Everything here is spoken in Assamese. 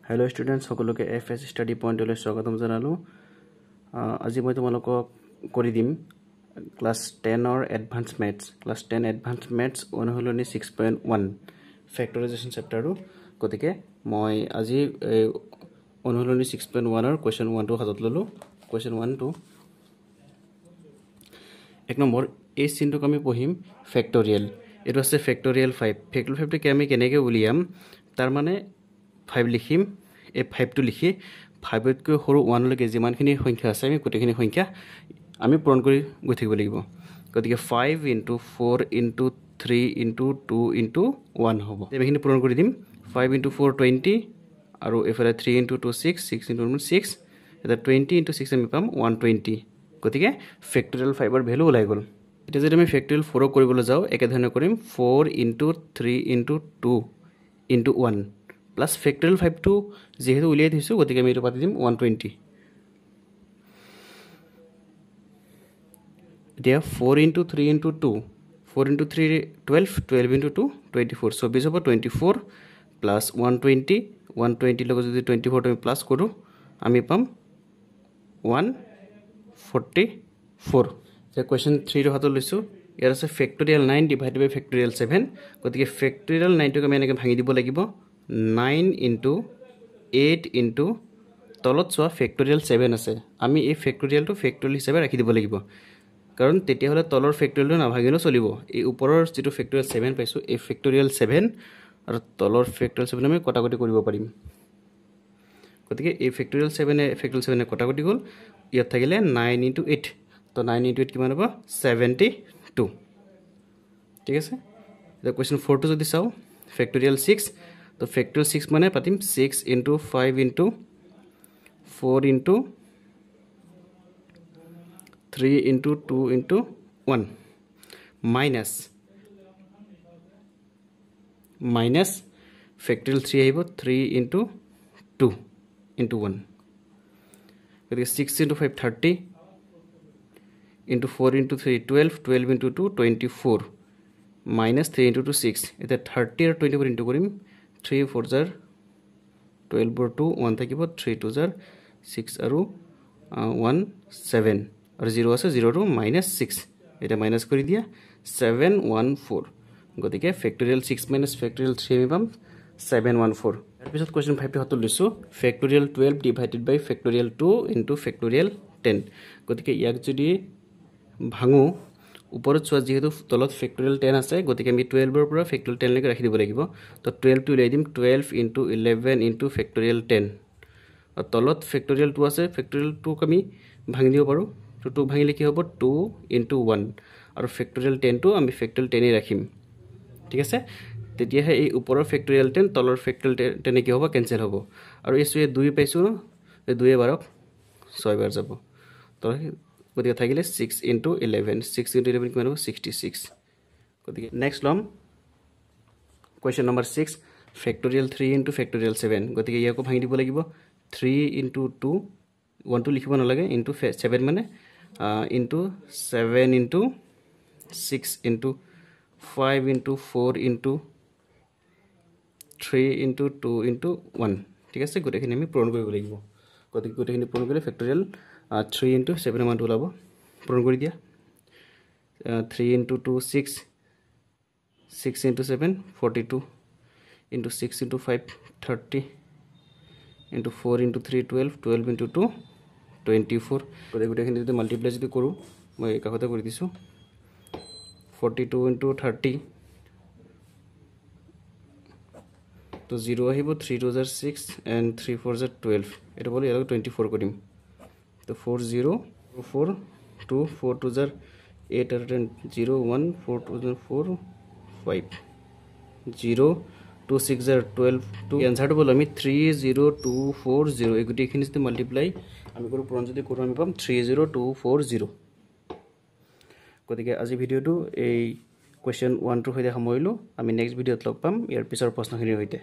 Hello students, সকলোকে FS study point লৈ স্বাগতম জনালো। আজি মই তোমালোকক কৰি দিম ক্লাস 10 অৰ advance maths class 10 advance maths অনুশীলনী 6.1 ফ্যাক্টৰাইজেশ্যন চেপ্টাৰটো গতিকে মই আজি অনুশীলনী 6.1 অৰ কোৱেশ্চন 1 টো হাতত ললো। কোৱেশ্চন 1 টো এক নম্বৰ এই চিনটো আমি পঢ়িম ফ্যাক্টৰিয়েল। এটো আছে ফ্যাক্টৰিয়েল 5 ফ্যাক্টৰিয়েল 5 টো আমি কেনেকৈ উলিয়াম তাৰ মানে 5 লিখিম এই 5 টো লিখি 5 তকৈ সৰু 1 লৈকে যিমানখিনি সংখ্যা আছে আমি গোটেইখিনি সংখ্যা আমি পূৰণ কৰি গৈ থাকিব লাগিব। গতিকে 5 * 4 * 3 * 2 * 1 হ'ব। এইখিনি পূৰণ কৰি দিম 5 * 4 20 আৰু এফালে 3 * 2 6 6 * 1 6 এটা 20 * 6 আমি পাম 120। গতিকে ফ্যাক্টৰিয়েল 5 ৰ ভ্যালু ওলাই গল। এতিয়া যদি আমি ফ্যাক্টৰিয়েল 4 কৰিবলৈ যাও একে ধৰণে কৰিম 4 * 3 * 2 * 1 প্লাস ফ্যাক্টৰিয়েল 5 টো যেহেতু উলিয়াই দিছো গতিকে আমি এটো পাতি দিম 120। এতিয়া 4 * 3 * 2 4 * 3 12 12 * 2 24 24 হ'ব 24 প্লাস 120 120 লগত যদি 24 টো প্লাস কৰো আমি পাম 144। এতিয়া কোৱেশ্চন 3 ৰ হাতত লৈছো ইয়াৰ আছে ফ্যাক্টৰিয়েল 9 ডিভাইডেড বাই ফ্যাক্টৰিয়েল 7 গতিকে ফ্যাক্টৰিয়েল 9 টোক আমি এনেকৈ ভাঙি দিব লাগিব 9 * 8 * তলত চোৱা ফ্যাক্টৰিয়েল 7 আছে আমি এই ফ্যাক্টৰিয়েলটো ফ্যাক্টৰিয়েল হিচাপে ৰাখি দিব লাগিব কাৰণ তেতিয়া হলে তলৰ ফ্যাক্টৰিয়েলটো নাভাঙিলেও চলিব। এই ওপৰৰ যেটো ফ্যাক্টৰিয়েল 7 পাইছো এই ফ্যাক্টৰিয়েল 7 আৰু তলৰ ফ্যাক্টৰিয়েল 7 আমি কটাকটি কৰিব পাৰিম। গতিকে এই ফ্যাক্টৰিয়েল 7 এ ফ্যাক্টৰিয়েল 7 এ কটাকটি গল ইয়াত থাকিলে 9 * 8 তো 9 * 8 কিমান হ'ব 72। ঠিক আছে। এটা কোৱেশ্চন 4 টো যদি চাও ফ্যাক্টৰিয়েল 6 তো ফ্যাক্টৰিয়েল 6 মানে পাতিম 6 * 5 * 4 * 3 * 2 * 1 minus ফ্যাক্টৰিয়েল 3 আহিব 3 * 2 * 1 গতিকে 6 * 5 30 * 4 * 3 12 12 * 2 24 minus 3 * 2 6 এটা 30 আৰু 24 ইনটু কৰিম 3 4 * 12 * 2 1 থাকিব 3 2 * 6 আৰু 1 7 আৰু 0 আছে 0 টো -6 এটা মাইনাস কৰি দিয়া 714 গতিকে ফ্যাক্টৰিয়েল 6 - ফ্যাক্টৰিয়েল 3 আমি পাম 714। তাৰ পিছত কোৱেশ্চন 5 টো হাতত লৈছো ফ্যাক্টৰিয়েল 12 ডিভাইডেড বাই ফ্যাক্টৰিয়েল 2 ইনটু ফ্যাক্টৰিয়েল 10 গতিকে ইয়াক যদি ভাঙো ওপৰত চোৱা যেহেতু তলত ফ্যাক্টৰিয়েল 10 আছে গতিকে আমি 12 ৰ পৰা ফ্যাক্টৰিয়েল 10 লৈকে ৰাখি দিব লাগিব তো 12 টো উলাই দিম 12 * 11 ইনটু ফ্যাক্টৰিয়েল 10 আৰু তলত ফ্যাক্টৰিয়েল 2 আছে ফ্যাক্টৰিয়েল 2 ক আমি ভাঙি দিব পাৰো তো 2 ভাঙিলে কি হ'ব 2 * 1 আৰু ফ্যাক্টৰিয়েল 10 টো আমি ফ্যাক্টৰিয়েল 10 এ ৰাখিম। ঠিক আছে তেতিয়া এই ওপৰৰ ফ্যাক্টৰিয়েল 10 তলৰ ফ্যাক্টৰিয়েল 10 কি হ'ব কেনসেল হ'ব আৰু এই 2 পাইছো এই 2 এ বাৰক 6 বাৰ যাব তো গতিকে থাকিলে 6 * 11 6 * 11 কিমান হ'ব 66 গতিকে নেক্সট লম কোৱেশ্চন নম্বৰ 6 ফ্যাক্টৰিয়েল 3 ইনটু ফ্যাক্টৰিয়েল 7 গতিকে ইয়াকো ভাঙি দিব লাগিব 3 * 2 1 টো লিখিব নালাগে ইনটু 7 মানে into 7 into 6 into 5 into 4 into 3 into 2 into 1 ঠিক আছে গোটেইখিনি আমি পূৰণ কৰিব লাগিব। গতিকে গোটেইখিনি পূৰণ কৰিলে ফ্যাক্টৰিয়েল 3 ইনটু 7 মান ওলাব পূৰণ কৰি দিয়া 3 into 2 6 6 into 7 42 into 6 into 5 30 into 4 into 3 12 12 into 2 24 গোটেইখিনি যদি মাল্টিপ্লাই যদি কৰো মই কাষতে কৰি দিছো 42 ইনটু 30 তো 0 আহিব 3 2 6 and 3 4 12 এটা বলি আৰু 24 কৰিম তো 4 0 4 2 4 2 8 and 0 1 4 2 4 5 0 2 6 12 to आंसर বল আমি 30240 এই গোটেইখিনি যদি মাল্টিপ্লাই আমি কৰো পূৰণ যদি কৰো আমি পাম 30240। গতিকে আজি ভিডিওটো এই কোৱেশ্চন 1 টোৰ সৈতে সামৰিলো আমি নেক্সট ভিডিওত লগ পাম ইয়াৰ পিছৰ প্ৰশ্নখিনিৰ সৈতে।